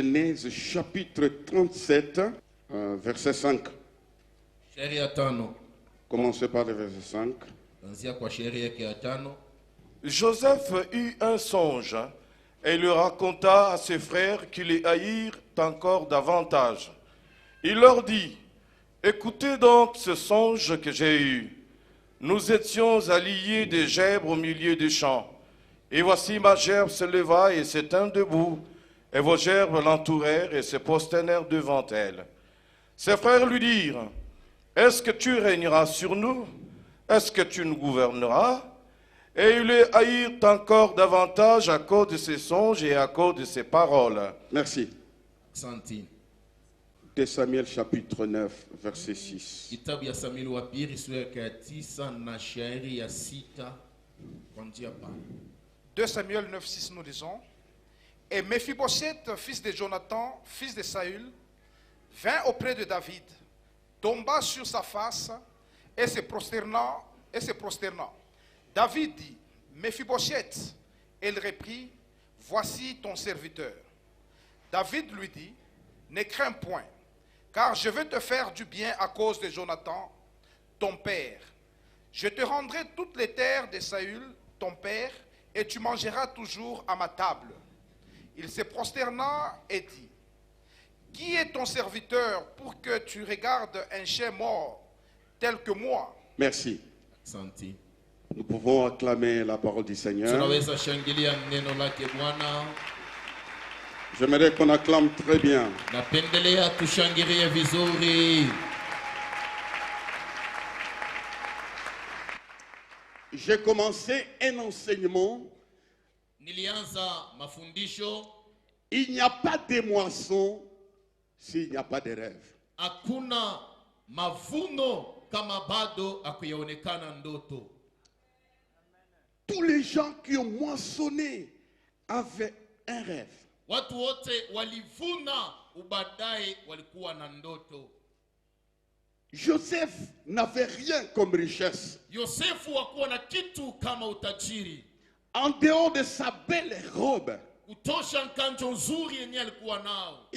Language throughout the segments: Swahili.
Genèse chapitre 37, verset 5. Commencez par le verset 5. Joseph eut un songe et il le raconta à ses frères qui les haïrent encore davantage. Il leur dit, écoutez donc ce songe que j'ai eu. Nous étions à lier des gerbes au milieu des champs. Et voici ma gerbe se leva et s'étint debout, et vos gerbes l'entourèrent et se prosternèrent devant elle. Ses frères lui dirent, est-ce que tu régneras sur nous? Est-ce que tu nous gouverneras? Et ils le haïrent encore davantage à cause de ses songes et à cause de ses paroles. Merci. 2 Samuel chapitre 9, verset 6. 2 Samuel 9, 6, nous lisons. Et Méphibosheth, fils de Jonathan, fils de Saül, vint auprès de David, tomba sur sa face et se prosternant. David dit, Méphibosheth, et il reprit, voici ton serviteur. David lui dit, ne crains point, car je vais te faire du bien à cause de Jonathan, ton père. Je te rendrai toutes les terres de Saül, ton père, et tu mangeras toujours à ma table. Il se prosterna et dit, qui est ton serviteur pour que tu regardes un chien mort tel que moi? Merci. Nous pouvons acclamer la parole du Seigneur. J'aimerais qu'on acclame très bien. J'ai commencé un enseignement. Il n'y a pas de moisson s'il n'y a pas de rêve. Tous les gens qui ont moissonné avaient un rêve. Joseph n'avait rien comme richesse. En dehors de sa belle robe, il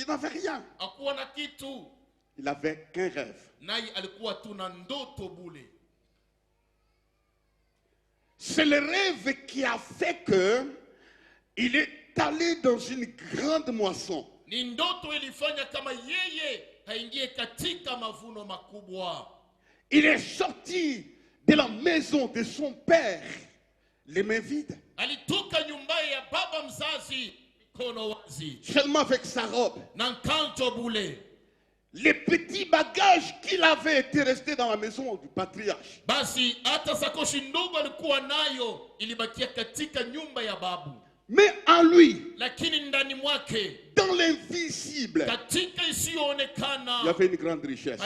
n'avait rien. Il n'avait qu'un rêve. C'est le rêve qui a fait que il est allé dans une grande moisson. Il est sorti de la maison de son père les mains vides. Seulement avec sa robe. Les petits bagages qu'il avait étaient restés dans la maison du patriarche. Mais en lui, dans l'invisible, il y avait une grande richesse.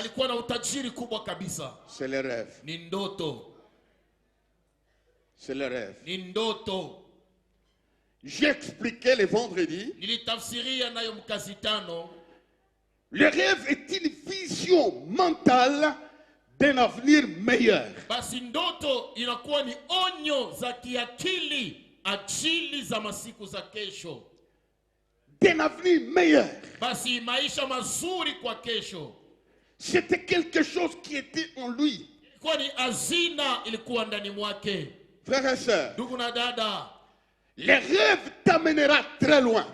C'est le rêve. C'est le rêve. J'ai expliqué le vendredi. Le rêve est une vision mentale d'un avenir meilleur. D'un avenir meilleur. C'était quelque chose qui était en lui. Frères et sœurs, le rêve t'amènera très loin.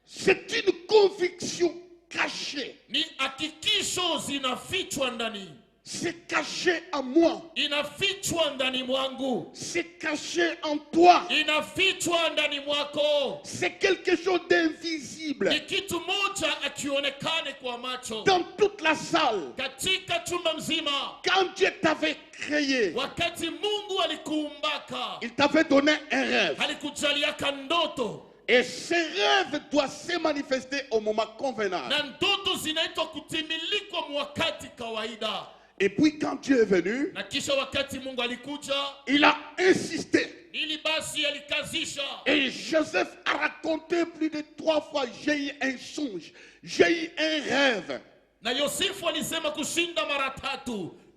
C'est une conviction cachée. C'est caché en moi. C'est caché en toi. C'est quelque chose d'invisible. Dans toute la salle. Quand Dieu t'avait créé, il t'avait donné un rêve. Et ce rêve doit se manifester au moment convenable. Et puis quand Dieu est venu, il a insisté. Et Joseph a raconté plus de 3 fois, j'ai eu un songe, j'ai eu un rêve.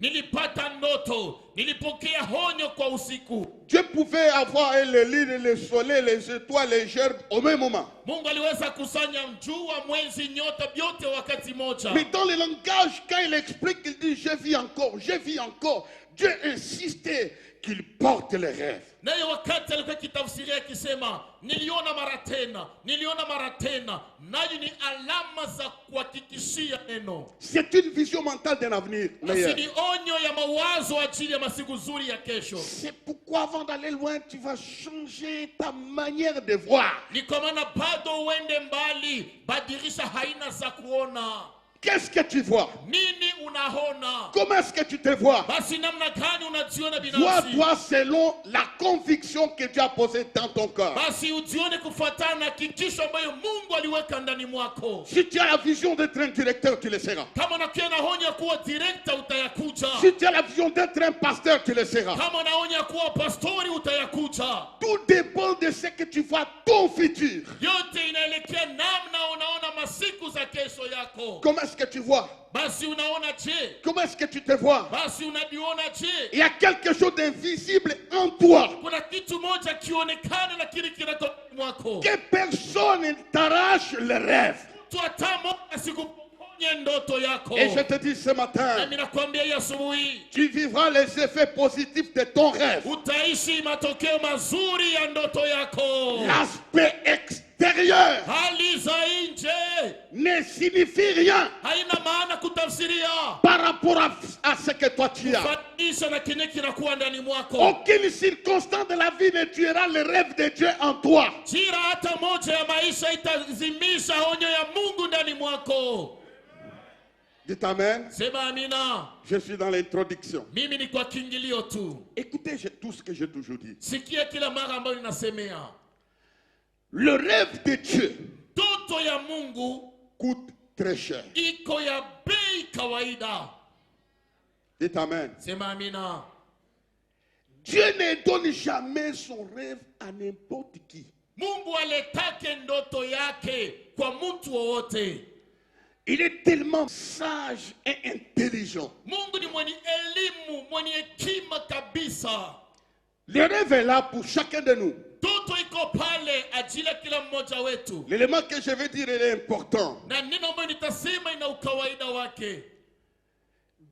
nilipata ndoto, nilipokea honyo kwa usiku. Dieu pouvait avoir les lunes, le soleil, les étoiles, les gerbes au même moment. Mungu aliweza kusanya jua, mwezi, nyota vyote wakati moja. Mais dans le langage, quand il explique, il dit je vis encore, je vis encore. Dieu insistait qu'il porte les rêves. Naye wakati alikuwa kitafsiria akisema niliona mara tena, niliona mara tena, nayo ni alama za kuhakikishia neno. C'est une vision mentale d'un avenir meilleur. Ni onyo ya mawazo ajili ya masiku nzuri ya kesho. C'est pourquoi avant d'aller loin, tu vas changer ta manière de voir. Ni kwa maana bado uende mbali, badilisha haina za kuona. Qu'est-ce que tu vois? Nini unaona? Comment est-ce que tu te vois? Basi namna gani unajiona binafsi? Vois-toi selon la conviction que tu as posée dans ton cœur. Basi ujione kufuatana na hakikisho ambayo Mungu aliweka ndani mwako. Si tu as la vision d'être un directeur, tu le seras. Kama unakuwa na honya kuwa director, utayakuja. Si tu as la vision d'être un pasteur, tu le seras. Kama unaonya kuwa pastori, utayakuja. Tout dépend de ce que tu vois, ton futur. Yote inaelekea namna unaona masiku za kesho yako. Comment est-ce que tu vois? Basi unaona je? Comment est-ce que tu te vois? Basi unajiona je? Il y a quelque chose d'invisible en toi. Kuna kitu moja kionekana na kile kinako mwako. Que personne ne t'arrache le rêve. Tu atamo asikuponye ndoto yako. Et je te dis ce matin, Nami nakwambia hii asubuhi, tu vivras les effets positifs de ton rêve. utaishi matokeo mazuri ya ndoto yako. L'aspect extérieur Hali za nje ne signifie rien haina maana kutafsiria par rapport à ce que toi tu as. kufanisha na kile kinakuwa ndani mwako. Aucune circonstance de la vie ne tuera le rêve de Dieu en toi. Jira hata moja ya maisha itazimisha onyo ya Mungu ndani mwako. Dites amen. Sema amina. Je suis dans l'introduction. Mimi ni kwa kiingilio tu. Écoutez tout ce que j'ai toujours dit. Sikia kila mara ambayo ninasemea. Le rêve de Dieu Ndoto ya Mungu coûte très cher. iko ya bei kawaida. Dites amen. Sema amina. Dieu ne donne jamais son rêve à n'importe qui. Mungu aletake ndoto yake kwa mtu wowote. Il est tellement sage et intelligent. Mungu ni mwenye elimu, mwenye hekima kabisa. Le rêve est là pour chacun de nous. Ndoto iko pale ajili ya kila mmoja wetu. L'élément que je vais dire est important. Na neno ambayo nitasema ina ukawaida wake.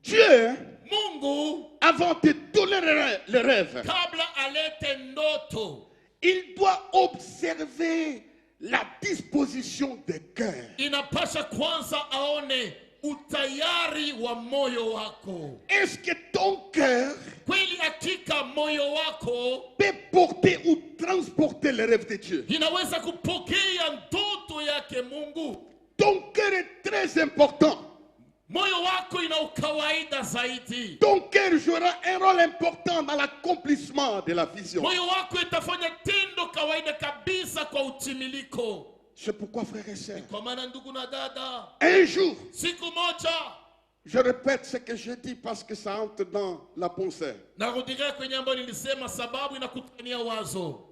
Dieu, Mungu avant de donner le rêve, kabla alete ndoto, il doit observer la disposition des cœurs. inapasha kwanza aone utayari wa moyo wako. Est-ce que ton cœur Kweli hakika moyo wako peut porter ou transporter le rêve de Dieu? inaweza kupokea ndoto yake Mungu? Ton cœur est très important. Moyo wako ina ukawaida zaidi. Ton cœur jouera un rôle important dans l'accomplissement de la vision. Moyo wako itafanya tendo kawaida kabisa kwa utimiliko. C'est pourquoi, frères et sœurs, Kwa maana ndugu na dada, un jour, siku moja, je répète ce que je dis parce que ça entre dans la pensée. narudilia kwenye ambayo nilisema sababu inakutania wazo.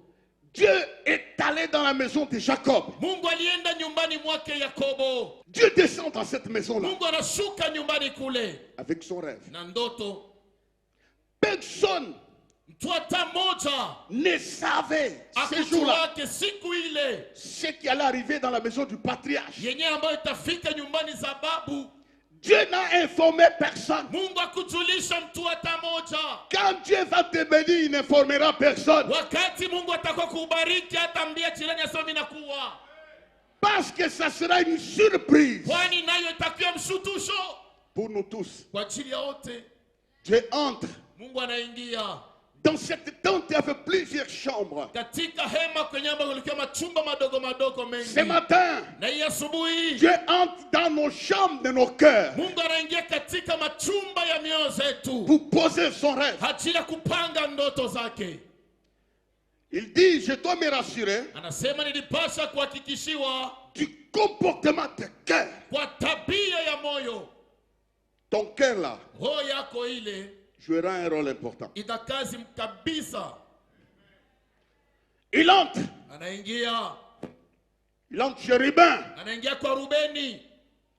Dieu est allé dans la maison de Jacob. Mungu alienda nyumbani mwake Yakobo. Dieu descend dans cette maison-là Mungu anashuka nyumbani kule avec son rêve. na ndoto. Personne Mtu hata moja ne savait ce jour-là akujua siku ile ce qui allait arriver dans la maison du patriarche. yenye ambayo itafika nyumbani za babu. Dieu n'a informé personne. Mungu akujulisha mtu hata moja. Quand Dieu va te bénir, il n'informera personne. Wakati Mungu atakuwa kubariki hata mbia jirani asema mimi nakuwa. Parce que ça sera une surprise Kwani nayo itakuwa mshutusho pour nous tous. kwa ajili ya wote. Dieu entre. Mungu anaingia Dans cette tente, il y avait plusieurs chambres. katika hema kwenye ambapo kulikuwa machumba madogo madogo mengi. Ce matin, Na hii asubuhi Dieu entre dans nos chambres de nos cœurs Mungu anaingia katika machumba ya mioyo zetu pour poser son rêve. ajili ya kupanga ndoto zake. Il dit, je dois me rassurer Anasema nilipasha kuhakikishiwa du comportement de cœur. kwa tabia ya moyo. Ton cœur là Roho yako ile jouera un rôle important. ina kazi kabisa. Il entre Anaingia chez Ruben. anaingia kwa Rubeni,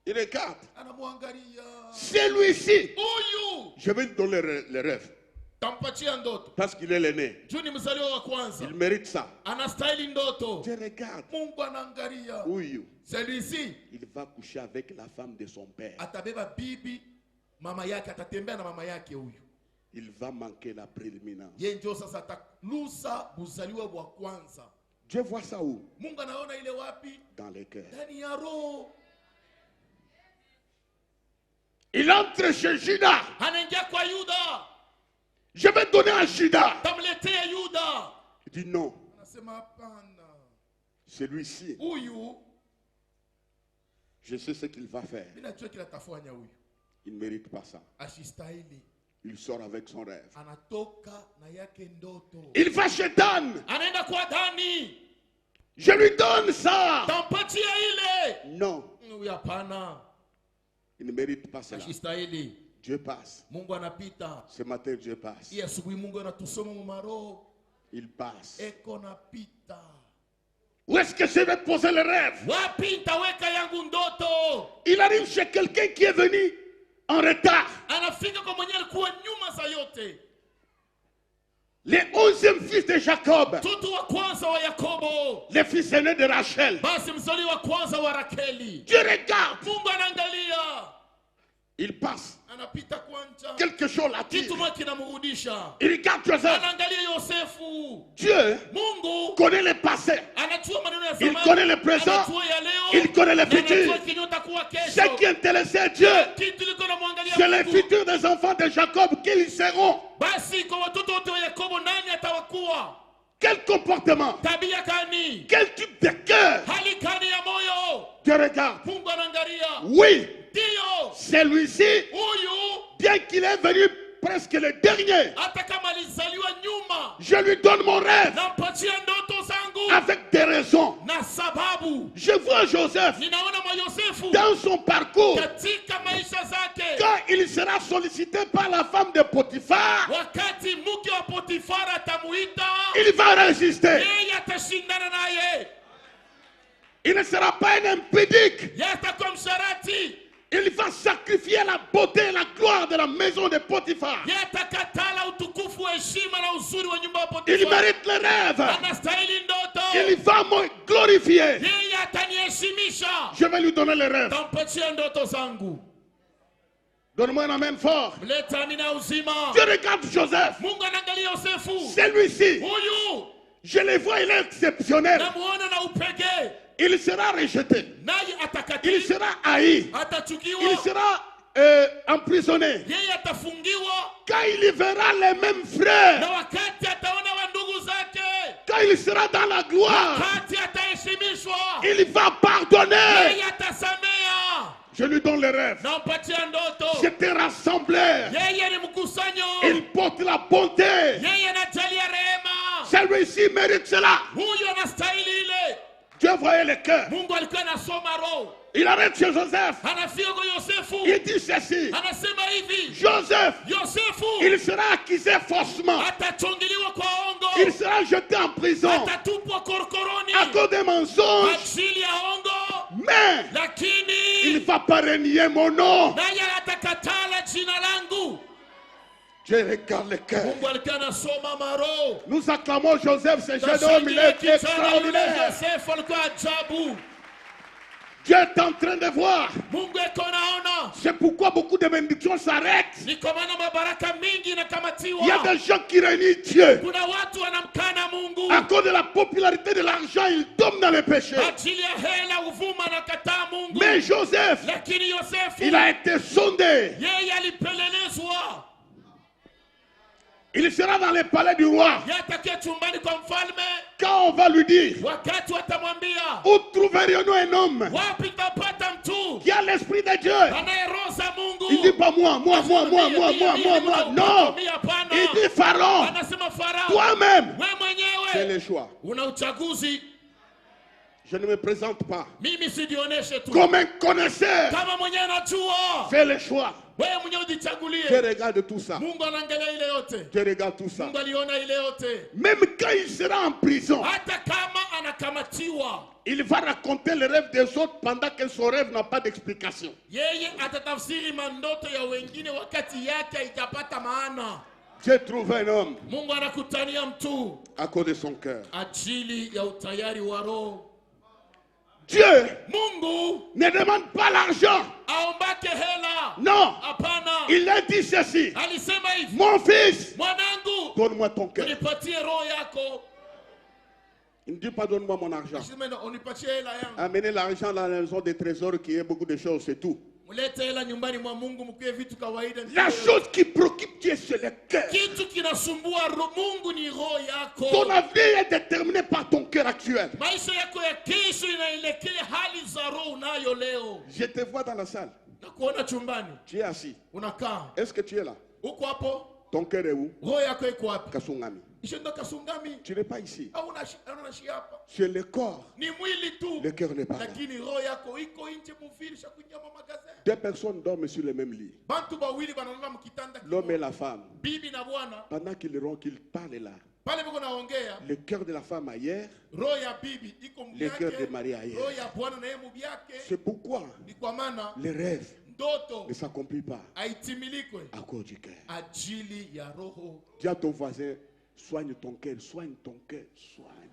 Il regarde. anamwangalia Celui-ci, Huyu je vais lui donner le rêve. tampatia ndoto. Parce qu'il est l'aîné. Juu ni mzaliwa wa kwanza. Il mérite ça. Anastahili ndoto. Je regarde. Mungu anaangalia. Oui, Celui-ci il va coucher avec la femme de son père. atabeba bibi mama yake, atatembea na mama yake huyu. Il va manquer la préliminence. Yeye ndio sasa atalusa mzaliwa wa kwanza. Dieu voit ça où? Mungu anaona ile wapi? Dans les cœurs. Ndani ya roho. Il entre chez Judas. Anaingia kwa Yuda. Je vais donner à Judas. Tamletea Yuda. Il dit non. Anasema hapana. Celui-ci, Huyu je sais ce qu'il va faire. mimi najua kila atafanya huyu. Il ne mérite pas ça. Ashistahili. Il sort avec son rêve. Anatoka na yake ndoto. Il va chez Dan. Anaenda kwa Dani. Je lui donne ça. Tampatia ile. Non, Huyu hapana. il ne mérite pas cela. Ashistahili. Dieu passe. Mungu anapita. Ce matin, Dieu passe. Hii asubuhi Mungu anatusoma mumaro. Il passe. Eko napita. Où est-ce que je vais poser le rêve? Wapi nitaweka yangu ndoto? Il arrive chez quelqu'un qui est venu en retard. Anafika kwa mwenye alikuwa nyuma za yote. Le 11e fils de Jacob. Mtoto wa kwanza wa Yakobo. Le fils aîné de Rachel. Basi mzali wa kwanza wa Rakeli. Dieu regarde. Mungu anaangalia. Il passe. Anapita kwanja. Quelque chose l'attire. Kitu moja kinamrudisha. Il regarde Joseph. Anaangalia Yosefu. Dieu Mungu connaît le passé. anajua maneno ya Il zamani. connaît le présent. Anajua ya leo. Il connaît le Na futur. anajua kinyota kuwa kesho. Ce qui intéressait Dieu, Kitu liko namwangalia c'est le Mungu. futur des enfants de Jacob qu'ils seront. Basi kwa watoto wote wa Yakobo nani atawakuwa? Quel comportement, Tabia gani? quel type de cœur. Hali gani ya moyo? Dieu regarde. Mungu anaangalia. Oui, Ndio. celui-ci, Huyu bien qu'il est venu presque le dernier, hata kama alizaliwa nyuma, je lui donne mon rêve nampatia ndoto zangu avec des raisons. na sababu. Je vois Joseph Ninaona mwa Yosefu dans son parcours, katika maisha zake, quand il sera sollicité par la femme de Potiphar, wakati mke wa Potifara atamuita, il va résister. yeye atashindana naye. Il ne sera pas un impudique. Yeye atakuwa msharati. Il va sacrifier la beauté et la gloire de la maison de Potiphar. Yeye atakatala utukufu, heshima na uzuri wa nyumba ya Il Potifara. mérite le rêve. Anastahili ndoto. Il va me glorifier. Yeye ataniheshimisha. Je vais lui donner le rêve. Tampatia ndoto zangu. Donne-moi un amen fort. Mleta amina uzima. Dieu regarde Joseph. Mungu anaangalia Yosefu. Celui-ci, Huyu je le vois, il est exceptionnel. namuona na upekee. Il sera rejeté. Naye Il atakatili. sera haï. Il Atachukiwa. sera emprisonné. Yeye atafungiwa. Quand il y verra les mêmes frères, Na wakati ataona wandugu zake, quand il sera dans la gloire, wakati ataheshimishwa, il va pardonner. yeye atasamea. Je lui donne le rêve. Nampatia ndoto. C'est un rassembleur. Yeye ni mkusanyo. Il porte la bonté. Yeye anajalia rehema. Celui-ci mérite cela. Huyu anastahili ile. Dieu voyait le cœur. Mungu alikuwa anasoma roho. Il arrête chez Joseph. Anafika kwa Yosefu. Il dit ceci. Anasema hivi. Joseph, Yosefu il sera accusé faussement. atachongiliwa kwa Il ongo. sera jeté en prison Atatupwa korokoroni. à cause des mensonges. Ajili ya ongo. Mais il ne Lakini va pas renier mon nom. naye atakatala jina langu. Dieu regarde le cœur. Mungu alikuwa anasoma maro. Nous acclamons Joseph, ce jeune homme, il est Tashangilia kijana yule extraordinaire. Yosefu alikuwa ajabu. Dieu est en train de voir. Mungu eko naona. C'est pourquoi beaucoup de bénédictions s'arrêtent. Ni kwa maana mabaraka mingi Il y a inakamatiwa. des gens qui renient Dieu. Kuna watu wanamkana Mungu. À cause de la popularité de l'argent, ils tombent dans le péché. Ajili ya hela uvuma na kataa Mungu. Mais Joseph, Lakini Yosefu il a été sondé. yeye alipelelezwa. Il sera dans le palais du roi. Yeye atakia chumbani kwa mfalme. Quand on va lui dire, Wakati watamwambia, où trouverions-nous un homme wapi tapata mtu qui a l'esprit de Dieu? anayeroza Mungu? Il dit pas moi. Non. Mimi hapana. Il dit Pharaon, Anasema Farao, toi-même. wewe Fais mwenyewe le choix. una uchaguzi. Je ne me présente pas Mimi sijionyeshe tu comme un connaisseur. kama mwenyewe najua. Fais le choix. wewe mwenyewe Tu ujichagulie. regardes tout ça. Mungu anaangalia ile yote. Tu regardes tout ça. Mungu aliona ile yote. Même quand il sera en prison, Hata kama anakamatiwa, il va raconter le rêve des autres pendant que son rêve n'a pas d'explication. yeye atatafsiri mandoto ya wengine wakati yake haijapata maana. Dieu trouve un homme Mungu anakutania mtu à cause de son cœur. ajili ya utayari wa roho. Dieu Mungu ne demande pas l'argent. aombake hela. Non. Hapana. Il a dit ceci. Alisema hivi, Mon fils, mwanangu, donne-moi ton cœur. unipatie roho yako. Il ne dit pas donne-moi mon argent. Alisema unipatie hela yangu. Amenez l'argent dans la maison des trésors qui est beaucoup de choses, c'est tout. Mulete hela nyumbani mwa Mungu, mkuye vitu kawaida. La chose qui préoccupe Dieu, c'est le cœur. Kitu kinasumbua Mungu ni roho yako. Ton avenir est déterminé par ton cœur actuel. Maisha yako ya kesho inaelekea hali za roho unayo leo. Je te vois dans la salle. Na kuona chumbani, Tu es assis. unakaa. Est-ce que tu es là? Uko hapo? Ton cœur est où? Roho yako iko wapi? Kasungami. Ishendo kasungami. Tu n'es pas ici. Au unaishi hapa? C'est le corps. Ni mwili tu. Le cœur n'est pas là. Lakini roho yako iko nje muvili shakunya mu magazeti. Deux personnes dorment sur le même lit. Bantu bawili banalala mkitanda L'homme et kimoja. la femme. Bibi na bwana. Pendant qu'ils parlent là, Pale biko naongea. le cœur de la femme ailleurs, Roho ya bibi iko le cœur de mbyake. Marie ailleurs. Roho ya bwana na yeye mubyake. C'est pourquoi Ni kwa maana les rêves ndoto ne s'accomplissent pas haitimilikwe à cause du cœur. ajili ya roho. Dis à ton voisin, soigne ton cœur, soigne ton cœur, soigne.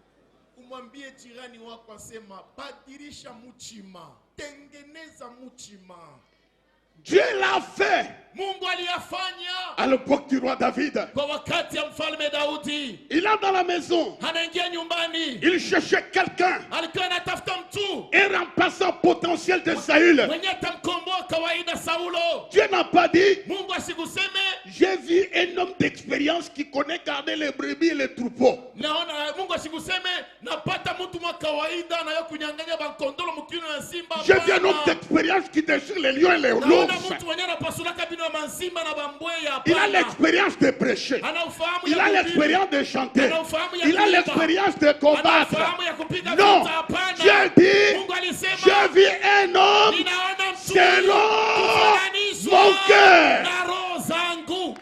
Umwambie jirani wako, asema badilisha muchima, tengeneza muchima. Dieu l'a fait Mungu aliyafanya à l'époque du roi David. kwa wakati ya mfalme Daudi. Il est dans la maison. Anaingia nyumbani, Il cherchait quelqu'un, alikuwa anatafuta mtu un remplaçant potentiel de Saül. mwenye atamkomboa kawaida Saulo. Dieu n'a pas dit, Mungu asikuseme j'ai vu un homme d'expérience qui connaît garder les brebis et les troupeaux. naona. Mungu asikuseme napata mtu mwa kawaida na yo kunyang'anya bakondolo mkino ya simba. J'ai vu un homme Hapana. d'expérience qui déchire les lions et les Naona loups. mtu mwenye anapasulaka bino ya manzimba na bambweya. Il a Hapana. l'expérience de prêcher. Ana ufahamu Il ya a kuhubiri. l'expérience de chanter. Ana ufahamu ya Il a kuimba. l'expérience de Ana combattre. ufahamu ya kupiga Non, vita. Hapana. Dieu dit, Mungu alisema j'ai vu un homme ninaona mtu selon kufananishwa mon cœur. na roho zangu.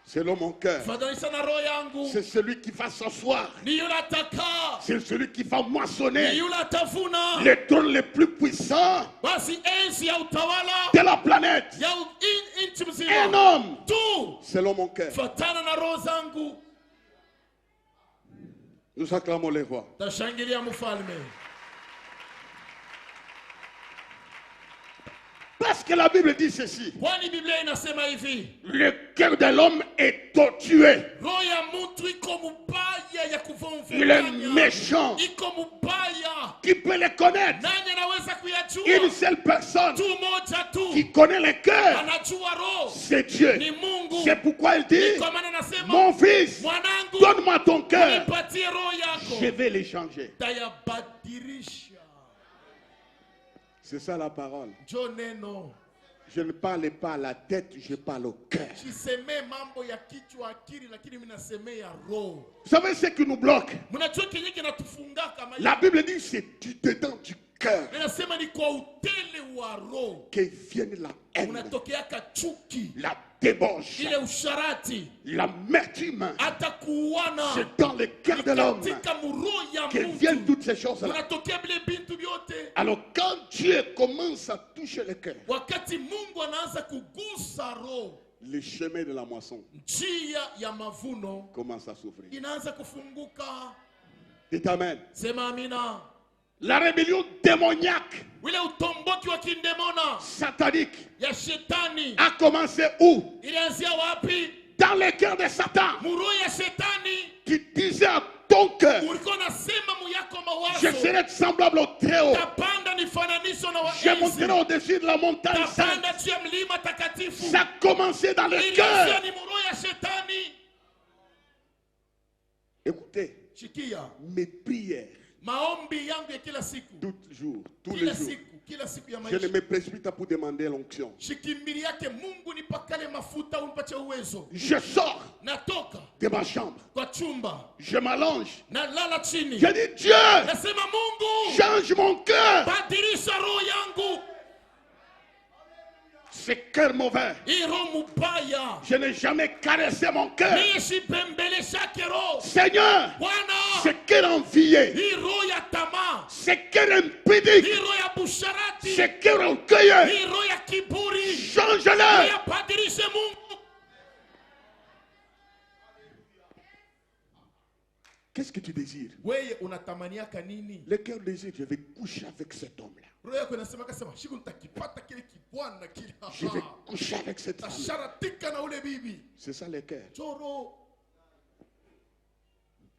Selon mon cœur. Fananisha na roho yangu. C'est celui qui va s'asseoir. Ni yule ataka. C'est celui qui va Ni moissonner yule atavuna. les trônes les plus puissants Basi enzi ya utawala de la planète. ya nchi Un mzima homme tu selon mon cœur. fatana na roho zangu. Nous acclamons les rois. Tashangilia mfalme. Parce que la Bible dit ceci. Kwani Biblia inasema hivi, Le cœur de l'homme est tortueux. roho ya mtu iko mubaya ya Il est kuvumvukanya. méchant. Iko mubaya. Qui peut le connaître? Nani anaweza Une kuyajua? seule personne Tu moja tu qui connaît le cœur, anajua roho c'est Dieu. ni Mungu. C'est pourquoi il dit, Kwa maana nasema mon fils, mwanangu, donne-moi ton cœur. nipatie roho Je yako, vais l'échanger. tayabadilisha. C'est ça la parole. Jo neno, Je ne parle pas à la tête, je parle au cœur. sisemee mambo ya kichwa akili, lakini mimi nasemea roho. Vous savez ce qui nous bloque? Mnajua kenye kinatufungaka La Bible dit c'est du dedans du cœur Ninasema ni kwa utele wa roho que vienne la haine, unatokeaka chuki, la débauche, ile usharati, l'amertume. hata kuuana. C'est dans le cœur de l'homme Katika muroho ya que viennent mtu toutes ces choses-là. unatokea vile bintu vyote. Alors quand Dieu commence à toucher le cœur, Wakati Mungu anaanza kugusa roho, le chemin de la moisson njia ya mavuno commence à s'ouvrir. inaanza kufunguka. Dites Amen. Sema amina. La rébellion démoniaque, Ule utomboki wa kindemona satanique, ya shetani a commencé où? ilianzia wapi? Dans le cœur de Satan, Muroho ya shetani qui disait à ton cœur, ulikuwa nasema muyako je mawazo, serai semblable au Très-Haut. tapanda nifananisho na Je waenzi, monterai au-dessus de la montagne sainte. tapanda juu ya mlima takatifu. Ça a commencé dans le Ilianzia cœur. ni muroho ya shetani. Écoutez, Shikia, mes prières, maombi yangu ya kila siku, tous les kila jours, siku ya je maisha, ne me précipite pas pour demander l'onction. shikimbiri yake Mungu nipakale mafuta, unipache uwezo. Je sors Natoka de ma chambre, kwa chumba, je m'allonge, nalala chini, je dis Dieu, nasema Mungu, change mon cœur. badilisha roho yangu. Ce cœur mauvais. hii roho mubaya Je n'ai jamais caressé mon cœur. mimi sipembeleshake roho Seigneur, ce Bwana. cœur envié, Hii roho ya tamaa, ce cœur impudique, hii roho ya busharati, ce cœur orgueilleux, hii roho ya kiburi, change-le. yabadilishe Mungu. Qu'est-ce que tu désires? Wewe unatamaniaka nini? Le cœur désire, je vais coucher avec cet homme-là. Roho yako inasema kasema siku nitakipata kile kibwana kile. Je vais coucher avec cette femme. Tasharatika na ule bibi. C'est ça le cœur. Choro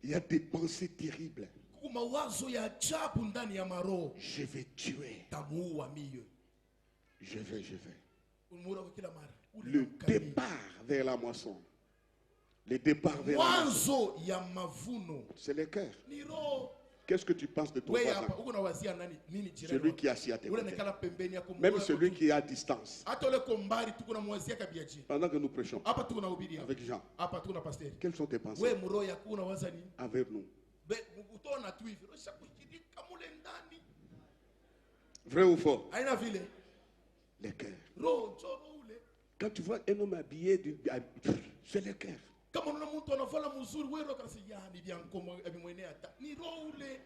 Il y a des pensées terribles. kuko mawazo ya ajabu ndani ya maroho. Je vais tuer. Tamuua mie. Je vais. Unamura kwa kila mara. Le départ vers la moisson. Le départ vers la moisson. Mwanzo ya mavuno C'est le cœur. ni roho. Qu'est-ce que tu penses de ton Wewe voisin? hapa uko nawazia nini jirani? Celui qui est assis à tes Ule côtés. nekala pembeni yako. Même celui qui est à distance. Hata ule kombari tuko na mwazia kabiaji. Pendant que nous prêchons Hapa tuko na ubiri hapa. avec Jean, Hapa tuko na pasteur. quelles sont tes pensées Wewe mroho yako unawaza nini? avec nous? Be utaona tu hivi. Rusha kushirika mule ndani. Vrai ou faux? Haina vile. Le cœur. Roho choro ule. Quand tu vois un homme habillé, c'est le cœur. Kama unaona mtu anavala mzuri wewe roho kasi ya ni bia nkomo abimwenea hata. Ni roho ule.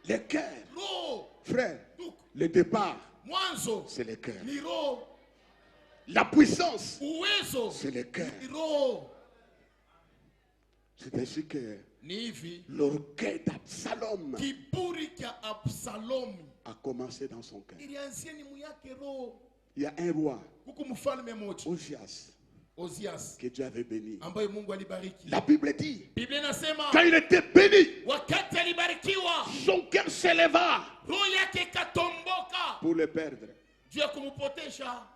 Le cœur. Roho. Frère, Tuk. le départ, Mwanzo. c'est le cœur. Ni roho. La puissance, Uwezo. c'est le cœur. Ni roho. C'est ainsi que Ni hivi. l'orgueil d'Absalom Kiburi cha Absalomu a commencé dans son cœur. ilianzia ni muyake roho. Il y a un roi, Huku mfalme mmoja Ozias, Ozias que Dieu avait béni. ambaye Mungu alibariki. La Bible dit, Biblia inasema quand il était béni, wakati alibarikiwa son cœur s'éleva roho yake ikatomboka pour le perdre. juu ya kumupotesha.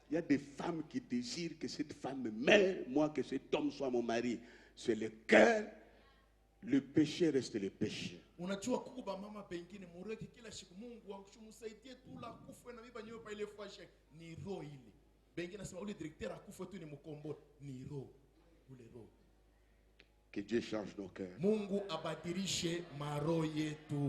Il y a des femmes qui désirent que cette femme meure, moi que cet homme soit mon mari. C'est le cœur. Le péché reste le péché. Unajua kuba mama pengine mureke kila siku Mungu amsaidie tu la kufa na biba nyopa ile fuashe ni roho ile. Pengine nasema ule directeur akufa tu ni mkombozi ni roho. Ule roho. Que Dieu change nos cœurs. Mungu abadilishe maroho yetu.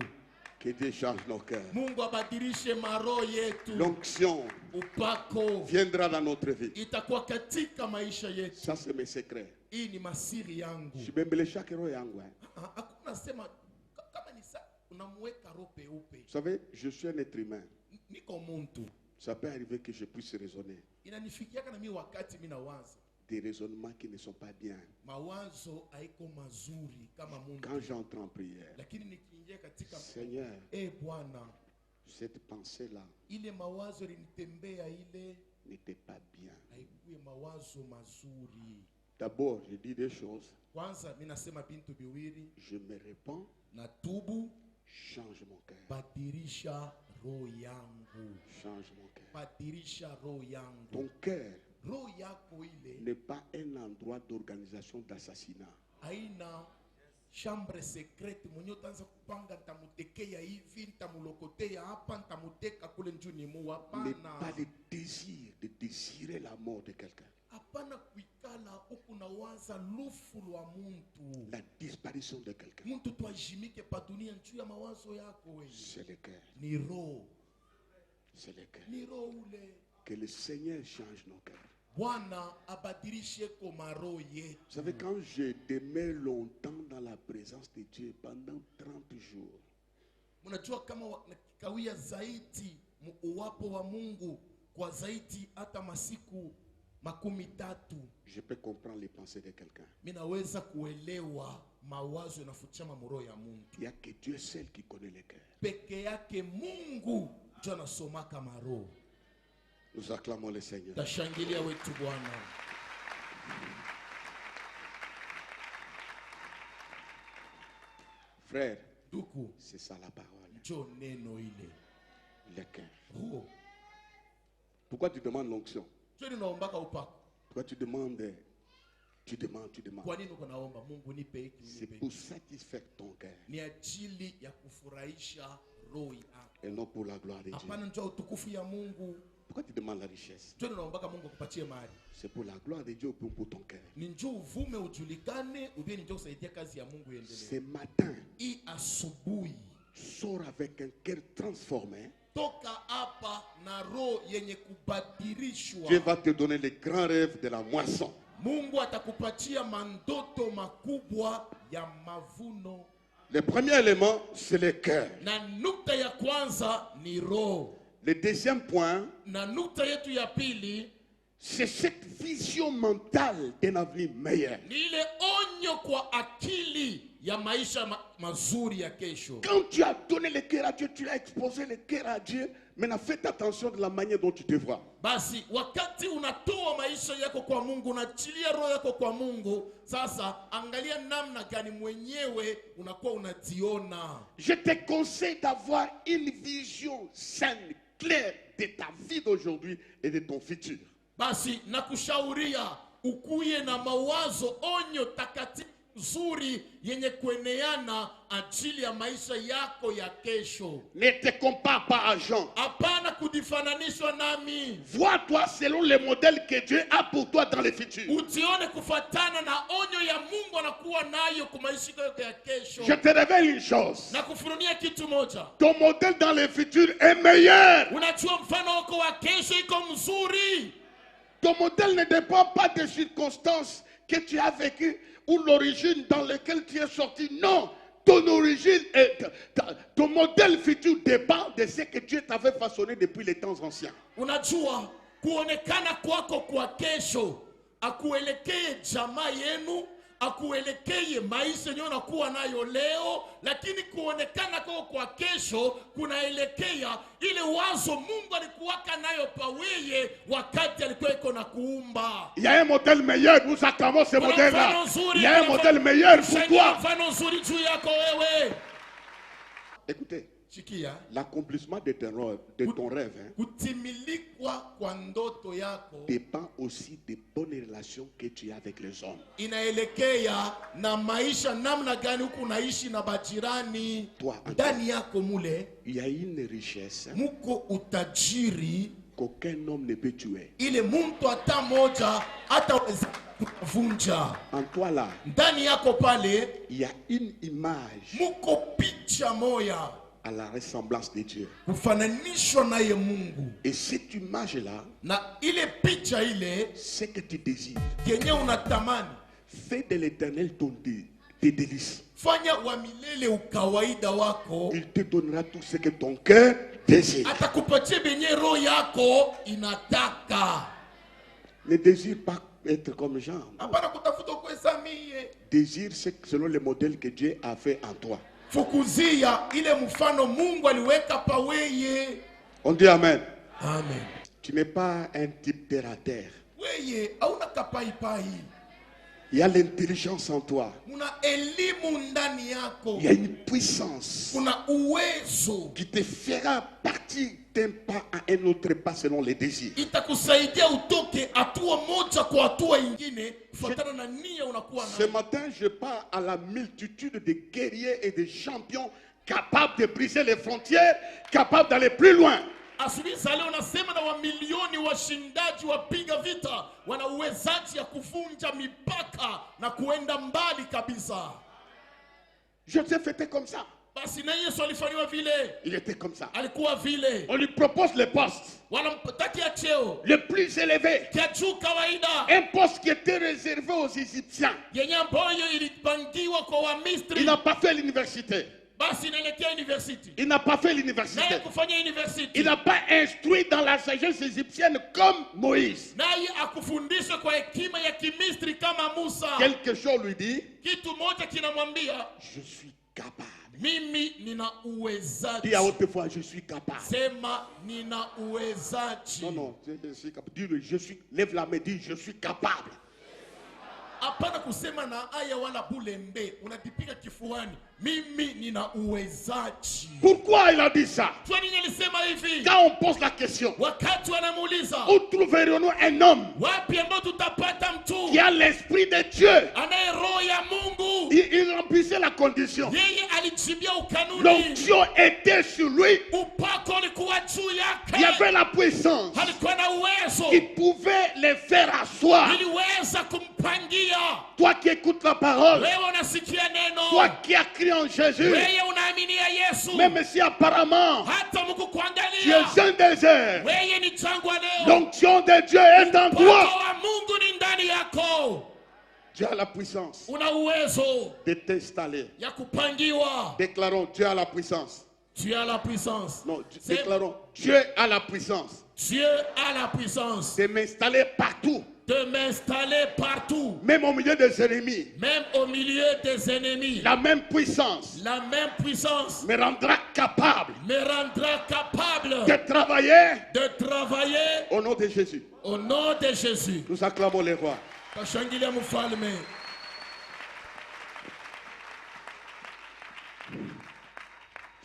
Que Dieu change nos cœurs. Mungu abadilishe maroho yetu. L'onction Upako viendra dans notre vie. itakuwa katika maisha yetu. Ça, c'est mes secrets. Hii ni masiri yangu. Shibembele chaque roho yangu, hein. Hakuna sema kama ni sa unamweka roho peupe. Vous savez, je suis un être humain. Niko muntu. Ça peut arriver que je puisse raisonner Inanifikiaka na mimi wakati mimi nawaza. des raisonnements qui ne sont pas bien. Mawazo haiko mazuri kama Mungu. Quand j'entre en prière, Lakini nikiingia katika Seigneur, Bwana, cette pensée-là ile mawazo ilinitembea ile n'était pas bien. haikuwe mawazo mazuri. D'abord, je dis des choses. Kwanza mimi nasema bintu biwili Je me répands, na tubu, change mon cœur. badilisha roho yangu. Change mon cœur. Badilisha roho yangu. Ton cœur Roho yako ile n'est pas un endroit d'organisation d'assassinat. haina chambre secrète mwenye utaanza kupanga nitamutekea hivi nitamulokotea hapa nitamuteka kule njuni mu. N'est Hapana, pas le désir de désirer la mort de quelqu'un. hapana kuikala huku na waza lufu lwa muntu. La disparition de quelqu'un. Muntu twajimike pa dunia njuu ya mawazo yako wewe. C'est le cœur. Ni roho, C'est le cœur. ni roho ule. Que le Seigneur change nos cœurs. Bwana abadilishe kwa maroho yetu. Vous savez, quand je demeure longtemps dans la présence de Dieu pendant 30 jours, Unajua kama nakikawia zaidi uwapo wa Mungu kwa zaidi hata masiku 13, je peux comprendre les pensées de quelqu'un. mimi naweza kuelewa mawazo yanafuchama mroho ya Mungu. Il n'y a que Dieu seul qui connaît les cœurs. Peke yake Mungu ndio anasomaka maroho. Nous acclamons le Seigneur. Tashangilia wetu Bwana. Frère, Duku, c'est ça la parole. njo neno ile. Le cœur. Roho. Pourquoi tu demandes l'onction? Njo ninaombaka upako. Pourquoi tu demandes? Tu demandes. Kwa nini uko naomba Mungu nipe hiki C'est nipe pour hiki? satisfaire ton cœur Ni ajili ya kufurahisha roho yako. et non pour la gloire de Dieu. Hapana njo utukufu ya Mungu. Pourquoi tu demandes la richesse? Njo ninaombaka Mungu akupatie mali. C'est pour la gloire de Dieu ou pour ton cœur. Ni njoo uvume ujulikane, ubie ni njoo kusaidia kazi ya Mungu Ce iendelee. matin, Hii asubuhi sors avec un cœur transformé toka hapa na roho yenye kubadilishwa. Dieu va te donner les grands rêves de la moisson. Mungu atakupatia mandoto makubwa ya mavuno. Le premier élément, c'est le cœur. Na nukta ya kwanza ni roho. Le deuxième point, Na nukta yetu ya pili c'est cette vision mentale d'un avenir meilleur. ni ile onyo kwa akili ya maisha mazuri ya kesho. Quand tu as donné le cœur à Dieu, tu as exposé le cœur à Dieu. Maintenant, fais attention de la manière dont tu te vois. Basi wakati unatoa maisha yako kwa Mungu, unachilia roho yako kwa Mungu, sasa angalia namna gani mwenyewe unakuwa unajiona. Je te conseille d'avoir une vision saine, claire de ta vie d'aujourd'hui et de ton futur. Basi nakushauria ukuye na mawazo onyo takatifu nzuri yenye kueneana ajili ya maisha yako ya kesho. Ne te compare pas à Jean. Hapana kujifananishwa nami. Vois-toi selon le modèle que Dieu a pour toi dans le futur. Ujione kufatana na onyo ya Mungu anakuwa nayo kwa maisha yako ya kesho. Je te révèle une chose. Na kufununia kitu moja. Ton modèle dans le futur est meilleur. Unajua mfano wako wa kesho iko mzuri. Ton modèle ne dépend pas des circonstances que tu as vécues ou l'origine dans laquelle tu es sorti. Non, ton origine, ton modèle futur dépend de ce que Dieu t'avait façonné depuis les temps anciens. Unajua kuonekana kwako kwa kesho akuelekee jamaa yenu, akuelekee maisha yenyewe unakuwa nayo leo, lakini kuonekana kwako kwa kesho kunaelekea ile wazo Mungu alikuwaka nayo paweye wakati alikuwa iko na kuumba. Il y a un modèle meilleur, nous acclamons ce modèle-là. Il y a un modèle meilleur pour toi. Écoutez, l'accomplissement de ton rêve dépend aussi des bonnes relations que tu as avec les hommes. Inaelekea na maisha namna gani huku unaishi na bajirani. Ndani yako mule il y a une richesse muko utajiri qu'aucun homme ne peut tuer. Ile mtu hata moja hataweza kuvunja. En toi là, ndani yako pale il y a une image muko picha moya à la ressemblance de Dieu. Kufananishwa naye Mungu. Et cette image là, na ile picha ile, ce que tu désires, kenye unatamani, fais de l'Éternel tes délices. Fanya wa milele ukawaida wako. Il te donnera tout ce que ton cœur désire. Atakupatia benye roho yako inataka. Ne désire pas être comme Jean. Hapana kutafuta kuhesamie. Désire selon le modèle que Dieu a fait en toi. Fukuzia ile mfano Mungu aliweka paweye. On dit amen. Amen. Tu n'es pas un type terre à terre. Weye hauna kapai pai. Il y a l'intelligence en toi. Una elimu ndani yako. Il y a une puissance. Una uwezo qui te fera partir d'un pas à un autre pas selon les désirs. Itakusaidia utoke hatua moja kwa hatua ingine kufuatana na nia unakuwa nayo. Ce matin, je parle à la multitude de guerriers et de champions capables de briser les frontières, capables d'aller plus loin. Asubuhi za leo nasema na wamilioni washindaji wapiga vita wana uwezaji ya kuvunja mipaka na kuenda mbali kabisa. Joseph était comme ça. Basi na Yesu alifanywa vile. Il était comme ça. Alikuwa vile. On lui propose le poste Wanampatia cheo le plus élevé. kia juu kawaida. Un poste qui était réservé aux Égyptiens. Yenye ambayo ilipangiwa kwa Wamisri. Il n'a pas fait l'université. Basi inaelekea university. Il n'a pas fait l'université. Naye kufanya university. Il n'a pas instruit dans la sagesse égyptienne comme Moïse. Naye akufundisha kwa hekima ya Kimisri kama Musa. Quelque chose lui dit, kitu moja kinamwambia, je suis capable. Mimi nina uwezaji. Dis à haute voix, je suis capable. Sema nina uwezaji. Non, je suis capable. Dis-le, je suis, lève la main, dis, je suis capable. Hapana kusema na aya wala bulembe, unatipika kifuani. Mimi nina uwezaji. Pourquoi il a dit ça? Kwa nini alisema hivi? Quand on pose la question, wakati wanamuuliza, où trouverions-nous un homme wapi ambao tutapata mtu qui a l'esprit de Dieu? anaye roho ya Mungu. Il remplissait la condition. Yeye alijibia ukanuni. L'onction était sur lui. Upako ulikuwa juu yake. Il y avait la puissance. Alikuwa na uwezo. Il pouvait les faire asseoir. Iliweza kumpangia. Toi qui écoutes la parole, wewe unasikia neno. toi qui as crié cru en Jésus, Wewe unaaminia Yesu. même si apparemment Hata tu mkukuangalia. es un désert, Wewe ni jangwa leo. l'onction de Dieu est en Upako toi. wa Mungu ni ndani yako. Dieu a la puissance Una uwezo de t'installer. ya kupangiwa. Déclarons, Dieu a la puissance. Tu as la puissance. Non, C'est- déclarons, Dieu a la puissance Dieu a la puissance de m'installer partout, de m'installer partout, même au milieu des ennemis. même au milieu des ennemis. La même puissance La même puissance me rendra capable me rendra capable de travailler de travailler au nom de Jésus. au nom de Jésus. Nous acclamons les rois. Kashangilia mfalme.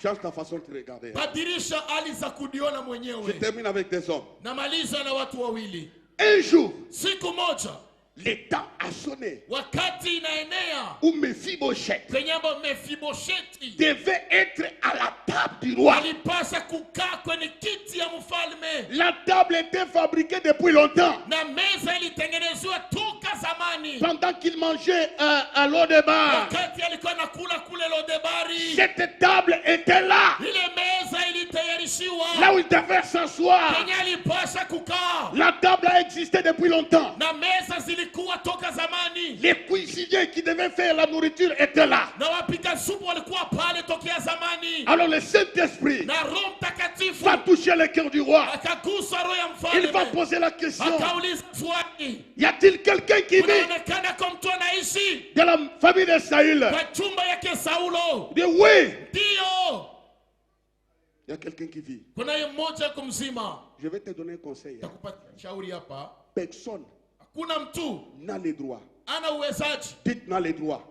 Change ta façon de te regarder. Badilisha hali za kujiona Je mwenyewe. termine avec des hommes. Namaliza na watu wawili. Un jour, Siku moja le temps a sonné wakati inaenea où Mephibosheth penye ambapo Mefibosheti devait être à la table du roi. alipasa kukaa kwenye kiti ya mfalme, La table était fabriquée depuis longtemps. na meza ilitengenezwa toka zamani. Pendant qu'il mangeait à l'eau de bar, Wakati alikuwa nakula kule Lodebari, cette table était là, ile meza là ilitayarishiwa où il devait s'asseoir. penye alipasa kukaa, La table a existé depuis longtemps. na meza zilikuwa toka zamani, Les cuisiniers qui devaient faire la nourriture étaient là. na wapika supu walikuwa pale tokea zamani. Alors le Saint-Esprit Na Roho Mtakatifu va toucher le cœur du roi. akagusa roho ya Il va mfalme, poser la question, akauliza swali, y a-t-il quelqu'un qui vit unaonekana kwa mtu anaishi de la famille de Saül? kwa chumba yake Saulo? Il dit oui, Ndiyo, il y a quelqu'un qui vit. kunaye mmoja yuko mzima. Je vais te donner un conseil. Takupa shauri hapa, Personne hakuna mtu n'a le droit, ana uwezaji dites n'a le droit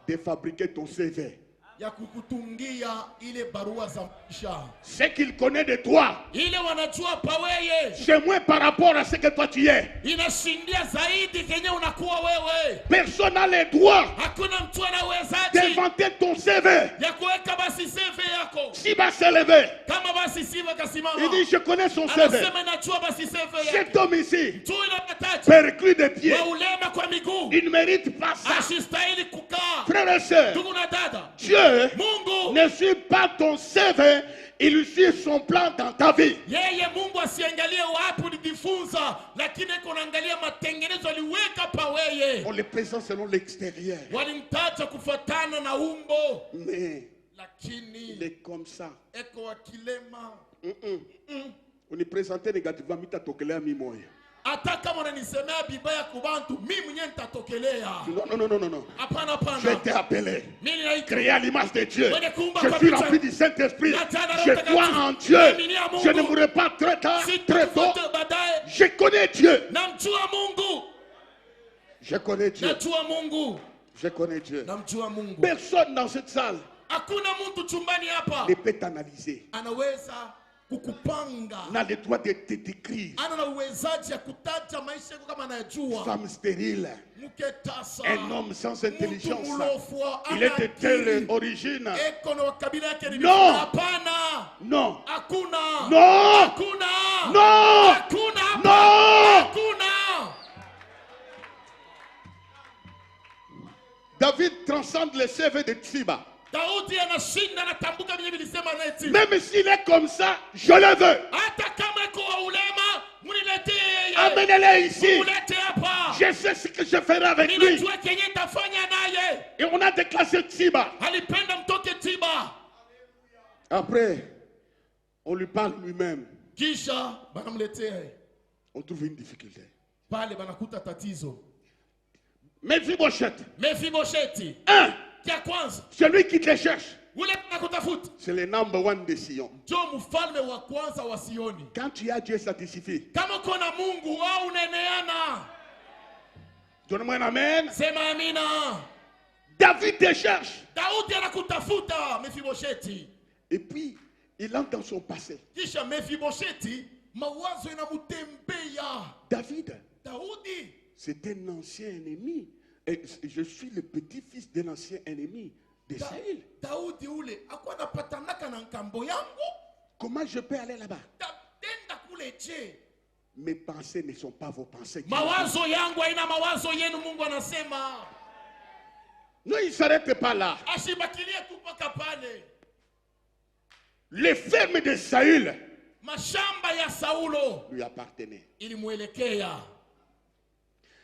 de fabriquer ton CV. ya kukutungia ile barua za maisha. Ce qu'il connaît de toi, Ile wanajua pa weye c'est moins par rapport à ce que toi tu es. inashindia zaidi kenye unakuwa wewe. Personne n'a le droit Hakuna mtu ana uwezaji d'inventer ton CV. ya kuweka basi CV yako. Si va se lever, Kama basi siva il kasimama, dit je connais son CV. anasema najua basi CV yake. Cet homme ici, Tu inapataje perclus de pieds, wa ulema kwa miguu, il ne mérite pas ça. asistahili kukaa. Frères et sœurs, Ndugu na dada, Dieu Mungu ne suit pas ton CV, il suit son plan dans ta vie. yeye Mungu asiangalie wapi ulijifunza, lakini kunaangalia matengenezo aliweka pa weye. On le présente selon l'extérieur. Walimtaja kufuatana na umbo, Mais il lakini est comme ça. eko wakilema. On est présenté négativement, mais tu as toqué à mi-moya. Hata kama unanisemea bibaya kubantu, mimi mwenyewe nitatokelea. Non. Hapana, Je hapana. t'ai appelé, Mimi naitwa créé à l'image de Dieu. Mwenye kuumba Je kwa suis picha. rempli du Saint-Esprit. Natana Je Roho crois Mtakatifu. en Dieu. Naaminia Mungu. Je ne mourrai pas très tard, très tôt. Sitakufuata baadaye. Je connais Dieu. Namjua Mungu, Je connais Dieu. najua Mungu, Je connais Dieu. namjua Mungu. Personne dans cette salle Hakuna mtu chumbani hapa ne peut t'analyser. anaweza kukupanga, N'a le droit de te décrire. ana na uwezaji ya kutaja maisha yako kama anayajua. Femme stérile, Mke tasa, un homme sans intelligence. mtu mulofu, Il est de ana telle akili. origine. Eko na kabila yake ni No. hapana. Non. Hakuna. No. Hakuna. No. Hakuna. No. Hakuna. David transcende le CV de Tsiba. Daudi anashinda, anatambuka vile vilisema neti. Même s'il est comme ça, je le veux. Hata kama iko wa ulema, muniletee yeye. Amenez-le ici. Mulete hapa. Je sais ce que je ferai avec lui. Ninajua kenye nitafanya naye. Et on a déclassé Tsiba. Alipenda mtoke Tiba. Après, on lui parle lui-même. Kisha banamletea. On trouve une difficulté. Pale banakuta tatizo. Mephibosheth, Mefibosheti. Kia kwanza, celui qui te cherche, ule nakutafuta. c'est le number one de Sion. Ndio mfalme wa kwanza wa Sioni. Quand tu as Dieu, ça te suffit. Kama uko na Mungu au uneneana, Donne-moi un amen. sema amina. David te cherche. Daudi anakutafuta Mefibosheti. Et puis, il entre dans son passé. Kisha Mefibosheti mawazo inamtembea. David, Daudi c'est un ancien ennemi. Et je suis le petit-fils d'un ancien ennemi de Saül. Daudi ule akuwa anapatanaka na nkambo yangu. Comment je peux aller là-bas? Tenda kule je. Mes pensées ne sont pas vos pensées. Mawazo yangu haina mawazo yenu, Mungu anasema. Non, il ne s'arrête pas là. Asibakilie tu mpaka pale. Les fermes de Saül Mashamba ya Saulo lui appartenaient. ilimwelekea.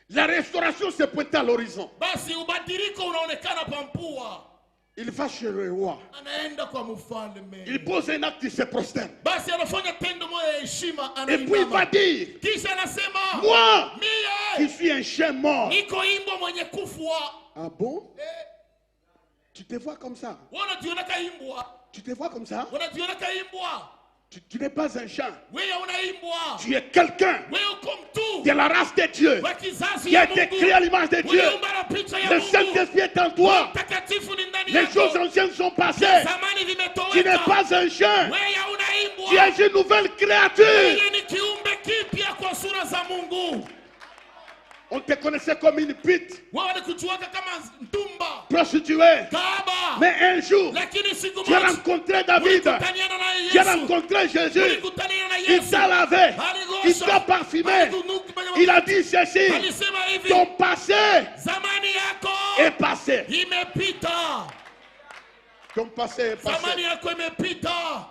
La restauration se pointe à l'horizon. Basi ubadiliko unaonekana pampua. Il va chez le roi. Anaenda kwa mfalme. Il pose un acte, il se prosterne. Basi anafanya tendo moja ya heshima, Et puis il va anainama. dire, Kisha anasema, moi, qui mie suis un chien mort. niko imbo mwenye kufwa. Ah bon? Tu te vois comme ça? Wanajionaka imbwa. Tu te vois comme ça? Wanajionaka imbwa. Tu n'es pas un chien. Wewe unaimbwa. Tu es quelqu'un Wewe uko mtu de la race de Dieu wa kizazi qui a ya été Mungu. créé à l'image de Dieu. Uliumba na picha ya Le Mungu. Saint-Esprit est en toi. Takatifu ni ndani Les choses yako. anciennes sont passées. Zamani Tu n'es vimetoweka. pas un chien. Wewe Tu unaimbwa. es une nouvelle créature. Wewe ni kiumbe kipya kwa sura za Mungu. On te connaissait comme une pute, Wewe walikujuaka kama mtumba, prostituée. kahaba. Mais un jour, Lakini siku tu as moja rencontré David. ulikutaniana na Tu as Yesu. rencontré Jésus. Ulikutaniana na Il Yesu. t'a lavé. Il Aligosha. t'a parfumé. Alikunuka. Il a dit ceci. Alisema hivi, Ton passé zamani yako est passé. imepita. Ton passé est Zamani passé. yako imepita.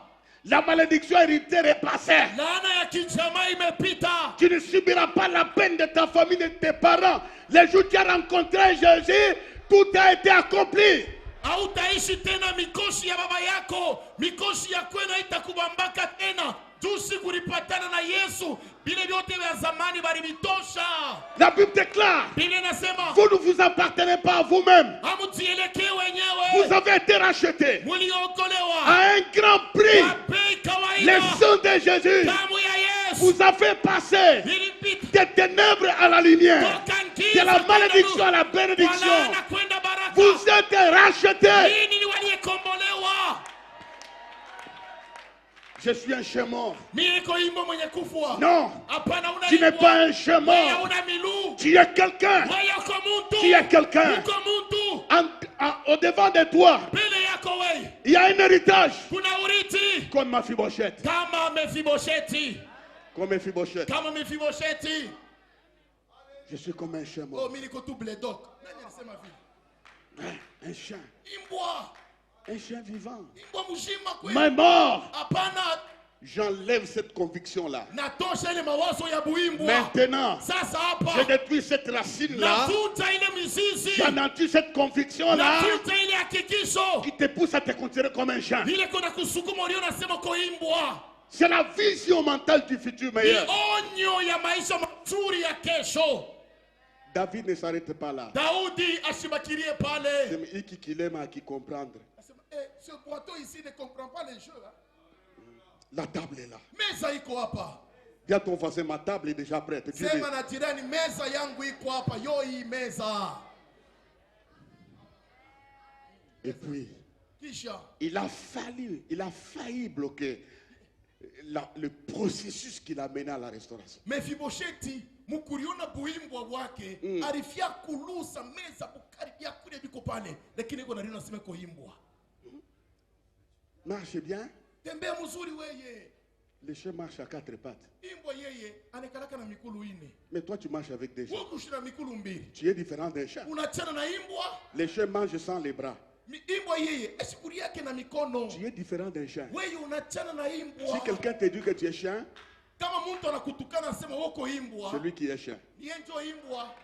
La malédiction héréditaire est passée. Laana ya kijamaa imepita. Tu ne subiras pas la peine de ta famille, de tes parents. Les jours où tu as rencontré Jésus, tout a été accompli. Hautaishi tena mikoshi ya baba yako, mikoshi ya kwenu haitakubambaka tena. Juzi kulipatana na Yesu, vile vyote vya zamani balivitosha. La Bible déclare, Biblia inasema vous ne vous appartenez pas à vous-même. hamujielekee Vous wenyewe, avez été rachetés muliokolewa à un grand prix. kwa bei Le kawaida. sang de Jésus Damu ya Yesu vous a fait passer ilipita des ténèbres à la lumière, toka de giza la kwenda malédiction nuru, à la kwa bénédiction. laana kwenda baraka. Vous êtes rachetés. Hii ni waliokombolewa. Je suis un chien mort. Mimi niko imbo mwenye kufwa. Non, Hapana, una tu n'es imbwa. pas un chien Wewe mort. una milu. Tu es quelqu'un. Wewe uko muntu. Tu es quelqu'un. Uko muntu. Au devant de toi, Mbele yako wewe il y a un héritage. kuna urithi Comme Mephibosheth. kama Mefibosheti. Comme Mephibosheth. Kama Mefibosheti. Je suis comme un chien Oh, mort. mimi niko tu bledok. Nani alisema vile? Un chien. Imbwa. Un chien vivant. Imbwa mzima kweli. Mais mort. Hapana, J'enlève cette conviction-là. natosha ile mawazo ya buimbwa. Maintenant, Sasa je hapa détruis cette racine-là. nafuta ile mizizi. J'anéantis cette conviction-là Nafuta ile hakikisho. qui te pousse à te considérer comme un chien. Ile kuna kusukuma ulio nasema ko imbwa. C'est la vision mentale du futur Ni meilleur. onyo ya maisha mazuri ya kesho. David ne s'arrête pas là. Daudi ashibakirie pale. C'est Iki Kilema qui comprendre. Asema, ce boiteau ici ne comprend pas les jeux. Hein? La table est là. Meza iko hapa. Dis à ton voisin, ma table est déjà prête. Dis-lui. Sema na jirani, meza yangu iko hapa. Yo hii meza. Et puis, Kisha il a failli bloquer le processus qui l'a mené à la restauration. Mefibosheti mukuriona buimbwa wake alifia kulusa meza kukaribia kule biko pale, lakini iko na neno nasema ko imbwa. Marche bien. Tembea mzuri weye. Le chien marche à quatre pattes. Imbwa yeye anakalaka na mikulu ine. Mais toi, tu marches avec des chiens. Wewe kushina mikulu mbili. Tu es différent d'un chien. Unachana na imbwa. Les chiens mangent sans les bras. Imbwa yeye ashikuri yake na mikono. Tu es différent d'un chien. Wewe unachana na imbwa. Si quelqu'un te dit que tu es chien, Kama mtu anakutukana anasema woko imbwa. c'est lui qui est chien. Yeye ndio imbwa.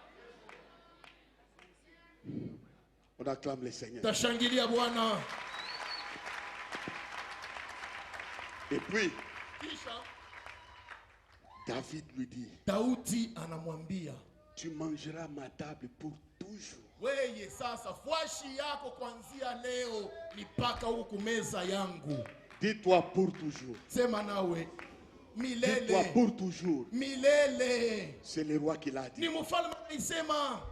On acclame le Seigneur. Tashangilia Bwana. Et puis, Kisha David lui dit, Daudi anamwambia, tu mangeras ma table pour toujours. weye sasa fwashi yako kuanzia leo ni paka huku meza yangu. Dis-toi pour toujours. Sema nawe Dis-toi milele. pour toujours. Milele. C'est le roi qui l'a dit. Ni mfalme alisema.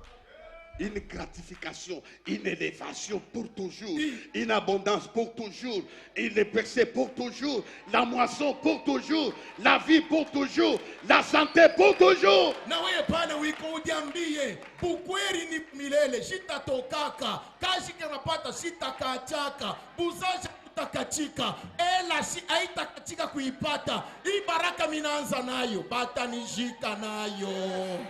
Une gratification, une élévation pour toujours, une abondance pour toujours, une percée pour toujours, la moisson pour toujours, la vie pour toujours, la santé pour toujours. Na wewe pale wiko udiambie bukweri ni milele shitatokaka kashi kanapata shitakachaka buzaje kutakachika ela si aitakachika kuipata hii baraka minaanza nayo batanishika nayo.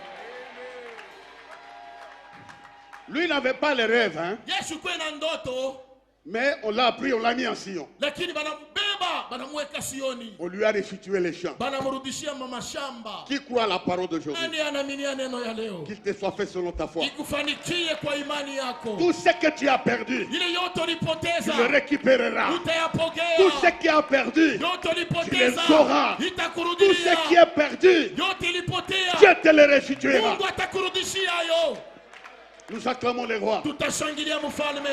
Lui n'avait pas les rêves, hein, Yesu kwe na ndoto, mais on l'a pris, on l'a mis en sillon. lakini banambeba, banamweka Sioni. On lui a restitué les champs. Banamrudishia mama shamba. Qui croit à la parole d'aujourd'hui? Nani anaaminia neno ya leo? Qu'il te soit fait selon ta foi. Ikufanikie kwa imani yako. Tout ce que tu as perdu, Ile yote tu ulipoteza, le récupéreras. utayapokea. Tout ce qui a perdu, Yote tu le ulipoteza, sauras. Tout ce itakurudia. qui est perdu, Yote ilipotea, Dieu te le restituera. Mungu atakurudishia yo. Nous acclamons les rois. Tutashangilia mfalme.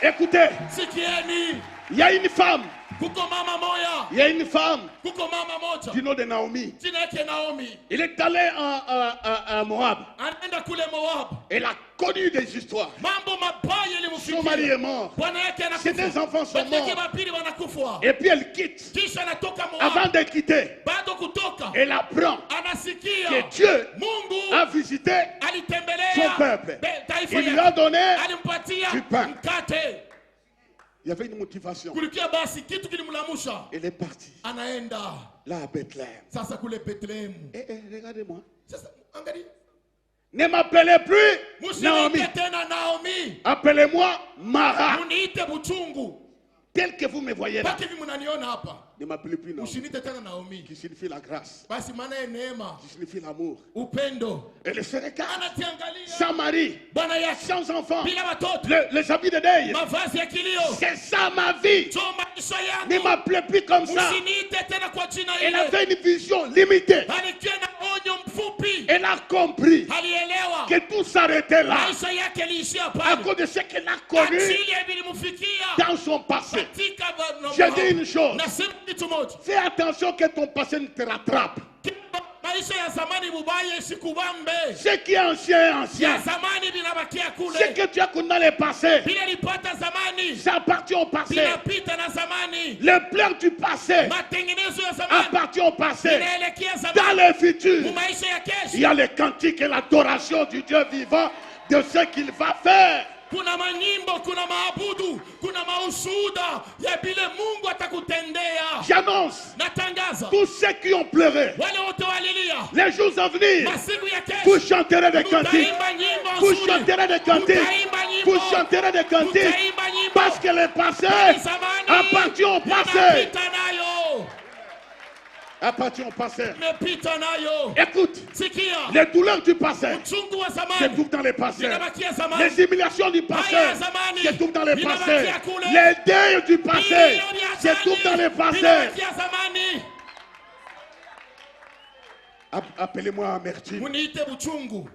Écoutez, Sikieni, il y a une femme, kuko mama moya, il y a une femme kuko mama moja, du nom de Naomi. jina yake Naomi. Il est allé à Moab. Anaenda kule Moab. Elle a connu des histoires. Mambo mabaya Son mari yalimfikia. est mort. Bwana yake Ses deux anakufa. enfants sont Watoto morts. wa pili wanakufa. Et puis elle quitte. Kisha anatoka Avant Moab. de quitter, Bado kutoka. elle apprend Anasikia que Dieu Mungu a visité alitembelea son peuple. taifa Il lui a yake. donné. Alimpatia du pain. mkate. Il y avait une motivation. Kulikia basi kitu kilimlamusha. Elle est partie Anaenda là à Bethléem. sasa kule Bethlehem. Regardez-moi. Sasa angalia. Ne m'appelez plus Naomi. Musiniite tena Naomi. Appelez-moi Mara. Muniite Buchungu. Tel que vous me voyez là. Baki hivi mnaniona hapa. Ne m'appelez plus Naomi. Usinite tena Naomi. Qui signifie la grâce. Basi maana ya neema, Qui signifie l'amour. upendo. Elle se regarde. Anatiangalia. Sans mari. Bwana yake Sans enfant. bila watoto. Les habits de deuil. Mavazi ya kilio. C'est ça ma vie. Jo maisha Ne yangu. m'appelez plus comme ça. Usiniite tena kwa jina Elle ile. avait une vision limitée. Alikuwa na onyo mfupi. Elle a compris Alielewa que tout s'arrêtait là. maisha yake iliishia À pale. cause de ce qu'elle a connu Ajili ya vilimfikia dans son passé. katika Je dis une chose. nasema kitu moja. Fais attention que ton passé ne te rattrape. Maisha ya zamani mubaya isikubambe. Ce qui est ancien est Ya ancien. zamani vinabakia Ce kule. que tu as connu dans le passé, Bila lipata zamani. ça appartient au passé. Vinapita na zamani. Les pleurs du passé Matengenezo ya zamani. appartient au passé. Vinaelekea Dans zamani. le futur, Mu maisha ya il y kesho. a les cantiques et l'adoration du Dieu vivant de ce qu'il va faire. Kuna manyimbo, kuna maabudu, kuna maushuhuda ya vile Mungu atakutendea. J'annonce, Natangaza tous ceux qui ont pleuré, wale wote walilia les jours à venir, masiku ya vous kesho, chanterez des cantiques. mutaimba nyimbo Vous nzuri, chanterez des cantiques. mutaimba nyimbo, Vous chanterez des cantiques. mutaimba nyimbo, Parce que le passé zamani appartient au passé. yanapita nayo, Appartient au passé. mepita nayo. Écoute, Sikia, les douleurs du passé uchungu wa se zamani trouvent dans le passé. vinabakia zamani, Les humiliations du passé haya ya zamani se trouvent dans le passé. vinabakia kule, Les deuils du passé milioni ya se trouvent dans le zamani passé. vinabakia zamani. Appelez-moi amertume. Muniite buchungu.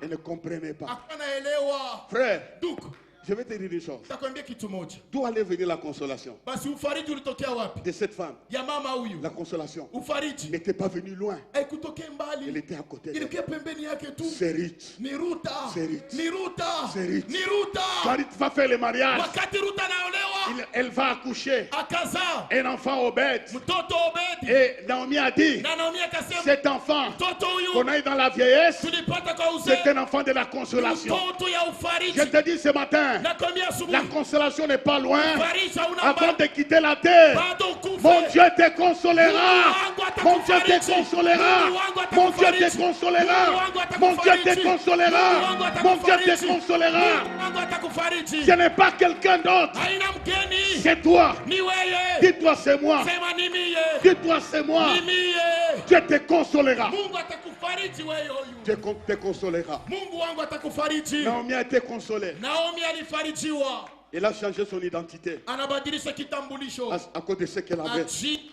Et ne comprenez pas. Hapana elewa. Frère, Duku, je vais te dire une chose. takwambia kitu moja. D'où allait venir la consolation Basi ufariji ulitokea wapi? de cette femme? Ya mama huyu. La consolation Ufariji n'était pas venue loin. haikutokea Elle mbali. était à côté d'elle. Ilikuwa pembeni yake tu. C'est Ruth. Ni Ruta. C'est Ruth. Ni Ruta. C'est Ruth. Ni Ruta. Quand Ruth va faire le mariage, Wakati Ruta anaolewa, elle va accoucher akazaa un enfant Obed. mtoto Obedi. Et Naomi a dit, Na Naomi akasema cet enfant mtoto qu'on huyu a eu dans la vieillesse, tulipata kwa c'est uzee. un enfant de la consolation. Mtoto ya ufariji. Je te dis ce matin, Nakwambia la asubuhi. consolation n'est pas loin. Ufariji hauna Avant mbali. de quitter la terre, Bado ukufe. mon Dieu te consolera. Mon Dieu te consolera. Mon Dieu te consolera. Mon Dieu te consolera. Mon Dieu te consolera. Mungu atakufariji. Ce n'est pas quelqu'un d'autre. Haina mgeni. C'est toi. Ni wewe. Dis-toi c'est moi. Sema ni mie. Dis-toi c'est moi. Ni mie. Dieu te consolera. Mungu atakufariji wewe huyu. Dieu te consolera. Mungu wangu atakufariji. Naomi a été consolée. Naomi alifarijiwa. Elle a changé son identité Anabadilisha kitambulisho. à cause de ce qu'elle avait. Ajili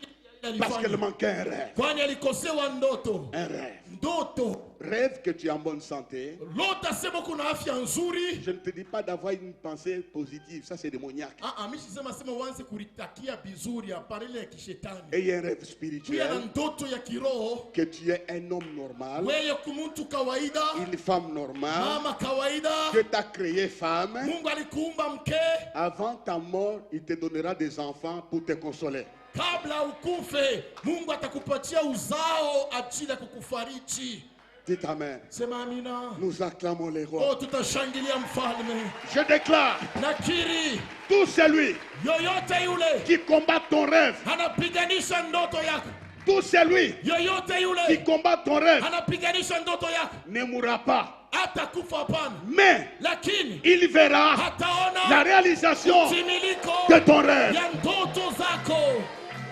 Parce qu'elle alifanya. manquait un rêve. Kwani alikosewa ndoto. Un rêve. Ndoto. Rêve que tu es en bonne santé. Lota sema kuna afya nzuri. Je ne te dis pas d'avoir une pensée positive. Ça, c'est démoniaque. Mimi sisema uanze kulitakia vizuri, hapana, ile ya kishetani. Et un rêve Pia na spirituel. ndoto ya kiroho. Que tu es un homme normal. Wewe kumuntu kawaida, Une femme normale. mama kawaida. Dieu t'a créé femme. Mungu alikuumba mke. Avant ta mort, il te donnera des enfants pour te consoler. Kabla ukufe, Mungu atakupatia uzao ajili ya kukufariji. Dites Amen. Sema amina. Nous acclamons les Oh, rois. tutashangilia mfalme. Je déclare, Nakiri, tout celui yoyote yule qui combat ton rêve, anapiganisha ndoto yako. tout celui Yoyote qui yule combat ton rêve anapiganisha ndoto yako. ne mourra pas. hata kufa hapana, mais lakini il verra la hataona réalisation utimilico de ton rêve. ya ndoto zako.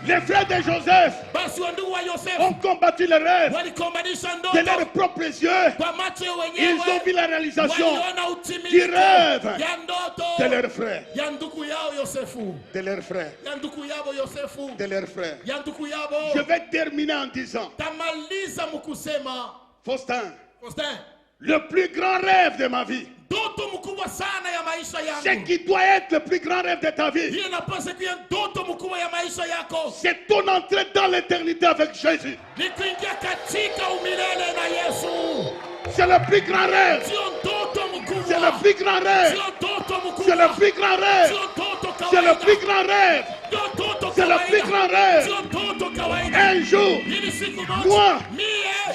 Les frères de Joseph Basi wandugu wa ont Yosefu combattu le rêve walikombanisha de ndoto leurs propres yeux. kwa macho Ils wenyewe, ont vu la réalisation waliona du utimilico rêve ya ndoto de leurs frères, ya ndugu yao Yosefu, de leurs frères, ya ndugu yao Yosefu, de leurs frères. ya ndugu Je yao. vais terminer en disant, Tamaliza mkusema, Faustin, Faustin, le plus grand rêve de ma vie, ndoto mkubwa sana ya maisha ce yangu, qui doit être le plus grand rêve de ta vie, hiyo inapaswa kuwa ndoto mkubwa ya maisha yako, c'est ton entrée dans l'éternité avec Jésus. ni kuingia katika umilele na Yesu. C'est le plus grand rêve. Sio ndoto C'est le mkubwa, plus grand rêve. sio ndoto C'est le mkubwa, plus grand rêve. sio ndoto C'est le plus kawaida, grand rêve. sio ndoto C'est le plus kawaida, grand rêve. sio ndoto kawaida. Un jour, Ili siku moi, moja mie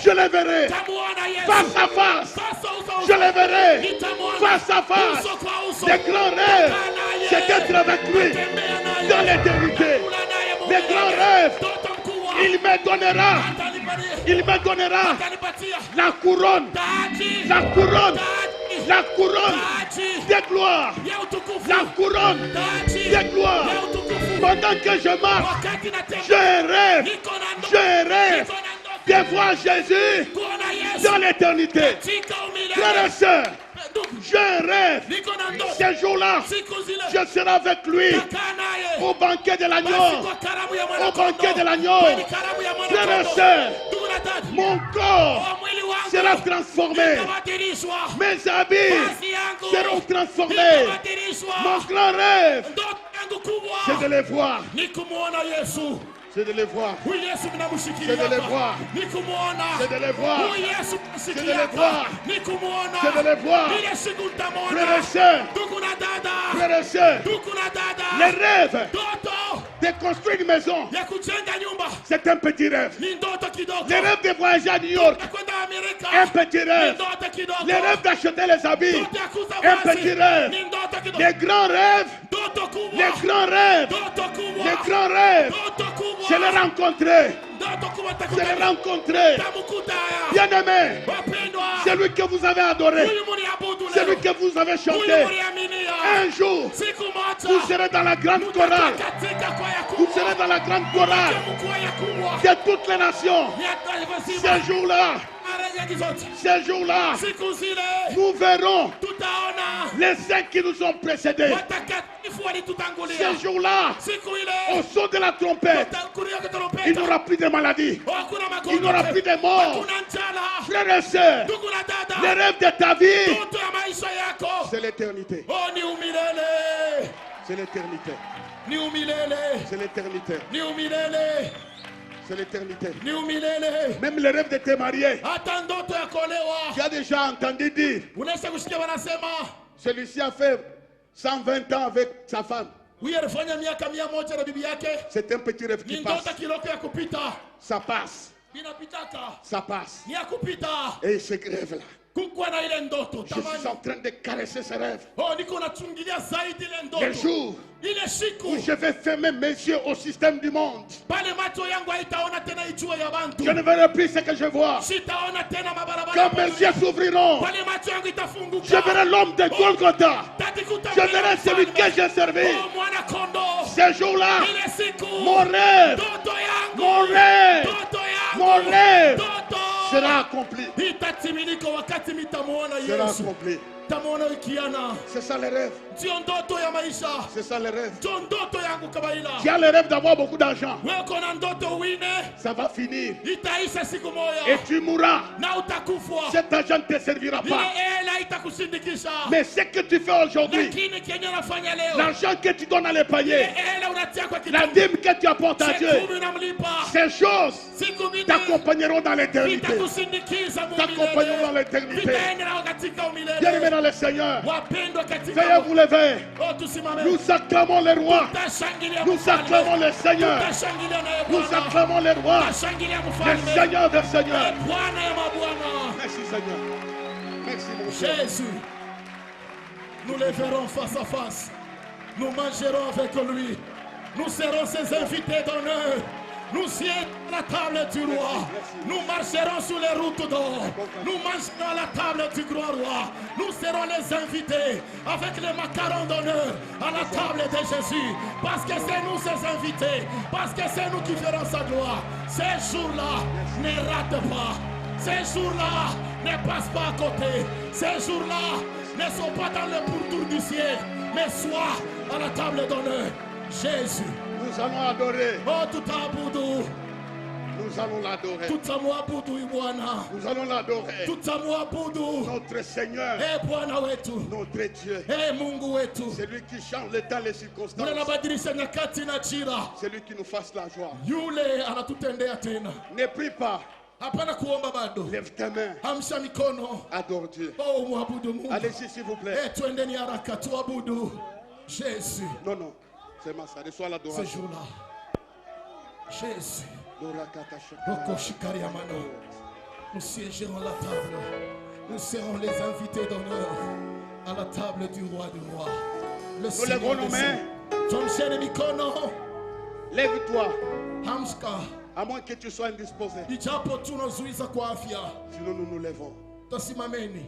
je le verrai tamuona Yesu face à face. sasa uso Je le verrai nitamuona face à face. uso kwa uso. Des grands rêves, Kukaa naye, c'est d'être avec lui kutembea naye, dans l'éternité. kula naye Des Mungu grands yake. rêves. Ndoto mkubwa Il me donnera, atanipatia, il me donnera atanipatia la couronne, taji, la couronne, taji, la couronne taji de gloire, ya utukufu, la couronne taji de gloire. ya utukufu. Pendant que je marche, Wakati natembea, je rêve, niko na ndoto, je rêve niko na ndoto de voir Jésus kuona Yesu dans l'éternité. katika Frères et umilele. sœurs, Ndugu, je rêve, niko na ndoto, ces jours-là, siku zile je serai avec lui takaa naye au banquet de basi l'agneau. kwa karamu ya Au banquet de mwana-kondoo, l'agneau. kwenye karamu ya Frères et mwana-kondoo. sœurs, Ndugu na dada, mon corps oh, mwili wangu sera transformé. itabadilishwa, Mes habits vazi yangu seront transformés. itabadilishwa. Mon grand rêve, Ndoto yangu kubwa c'est de les voir. ni kumuona Yesu. C'est de les voir. Huyu Yesu mnamshikilia C'est de les hapa. voir. Ni kumuona. C'est de les voir. Huyu Yesu C'est de mnamshikilia les voir. hapa. Ni kumuona. C'est de les voir. Ile siku mtamwona. Frères et sœurs, Ndugu na dada, frères et sœurs, ndugu na dada, les rêves ndoto de construire une maison, ya kujenga nyumba c'est un petit rêve. ni ndoto kidogo. Les rêves de voyager à New York, Ya kwenda Amerika un petit ni rêve. ndoto kidogo. Les rêves d'acheter les habits, Ndoto ya kuuza un vazi petit rêve. ni ndoto kidogo. Les grands rêves, Ndoto kubwa, les grands rêves, ndoto kubwa, les grands rêves, ndoto kubwa, c'est les rencontrer, ndoto kubwa c'est les takutana. rencontrer. Tamukuta Bien-aimé, wapendwa, celui que vous avez adoré, huyu mliabudu celui leo, que vous avez huyu chanté, mliaminia, un jour, siku moja vous serez dans la grande chorale, katika kwaya vous kubwa, serez dans la grande chorale kwaya kubwa de toutes les nations. ya taifa zima, Ces jours-là, mara nyingi zote, ces jours-là, siku zile nous verrons tutaona les saints qui nous ont précédés. watakatifu walitutangulia. Ces jours-là, Siku au ile son de la trompette, watakulia kwa il tarumbeta, n'y aura plus de maladie, hakuna il n'y aura magonjwa, plus de mort. hakuna njala. Frères et sœurs, Ndugu na dada, les rêves de ta vie, ndoto ya maisha yako c'est l'éternité. oh, ni umilele, C'est l'éternité. ni umilele, C'est l'éternité. ni umilele, C'est l'éternité. ni umilele. Même les rêves de te marier. Hata ndoto ya kuolewa, Tu as déjà entendu dire, unaweza kusikia wanasema celui-ci a fait 120 ans avec sa femme. huyu alifanya miaka 100 na bibi yake. C'est un petit rêve Ni qui ndoto passe. kiloko ya kupita, Ça passe. inapitaka, Ça passe. ni ya kupita. Et ce rêve-là, Kukuwa na ile ndoto je suis tamani, en train de caresser ce rêve. oh, niko nachungilia zaidi ile Les ndoto, jours ile siku où je vais fermer mes yeux au système du monde. pale macho yangu haitaona tena ijue ya bantu, Je ne verrai plus ce que je vois. sitaona tena mabarabara. Quand mes yeux s'ouvriront, Pale macho yangu itafunguka, je verrai l'homme de Golgotha. tatikuta Je mbele ya verrai celui mfalme. que j'ai servi. Oh, mwana kondoo, Ces jours-là, ile siku mon rêve, ndoto yangu, mon rêve, ndoto yangu, mon rêve ndoto sera accompli. itatimilika wakati mitamwona Sera Yesu, accompli. tamwona ikiana. C'est ça le rêve. Ndio ndoto ya maisha, C'est ça le rêve. ndio ndoto yangu kawaida. Tu as le rêve d'avoir beaucoup d'argent. Wewe uko na ndoto wine, Ça va finir. itaisha siku Et moja tu mourras. na utakufa. Cet argent ne te servira Ile pas. hela itakusindikisha, Mais ce que tu fais aujourd'hui, lakini kenye unafanya leo, l'argent que tu donnes à les ile payer, hela unatia kwa la kitu, dîme que tu apportes à Dieu, kumi unamlipa, ces choses siku mbili t'accompagneront dans l'éternité. vitakusindikiza T'accompagneront dans umilele, l'éternité. vitaenda nao katika Bien-aimés umilele. dans le Seigneur, Wapendwa katika veuillez vous lever. oh, tusimame, Nous acclamons les rois. tutashangilia Nous mfalme, acclamons les seigneurs. tutashangilia naye Nous Bwana, acclamons les rois. tutashangilia Les mfalme, seigneurs des seigneurs. Bwana ya mabwana. Merci Seigneur. Merci mon Dieu. Jésus, nous les verrons face à face. Nous mangerons avec lui. Nous serons ses invités d'honneur. Nous irons à la table du roi. Nous marcherons sur les routes d'or. Nous mangerons à la table du grand roi. Nous serons les invités avec les macarons d'honneur à la table de Jésus. Parce que c'est nous ces invités. Parce que c'est nous qui ferons sa gloire. Ces jours-là, ne rate pas. Ces jours-là, ne passe pas à côté. Ces jours-là, ne sont pas dans le pourtour du ciel, mais sois à la table d'honneur. Jésus. Nous allons adorer. Oh, tout à boudou. Nous allons l'adorer. Tout à moi boudou ibwana. Nous allons l'adorer. Tout à moi boudou. Notre Seigneur, Eh bwana wetu. notre Dieu. Eh Mungu wetu. C'est lui qui change le temps, les circonstances. Unabadilisha nyakati na jira. C'est lui qui nous fasse la joie. Yule anatutendea tena. Ne prie pas. Hapana kuomba bado. Lève tes mains. Amsha mikono. Adore Dieu. Oh, mwabudu Mungu. Allez-y, s'il vous plaît. Eh, twendeni haraka tuabudu Jésus. Non, non. C'est ça. Reçois Ce l'adoration. jour-là. Jésus. Roko Shikari Amano. Nous siégerons à la table. Nous serons les invités d'honneur à la table du roi du roi. Le Nous lèverons nos mains. Tumsheni mikono. Lève-toi. Hamska. À moins que tu sois indisposé. Ijapo tunazuiza kwa afya. Sinon, nous nous lèvons. Tasimameni.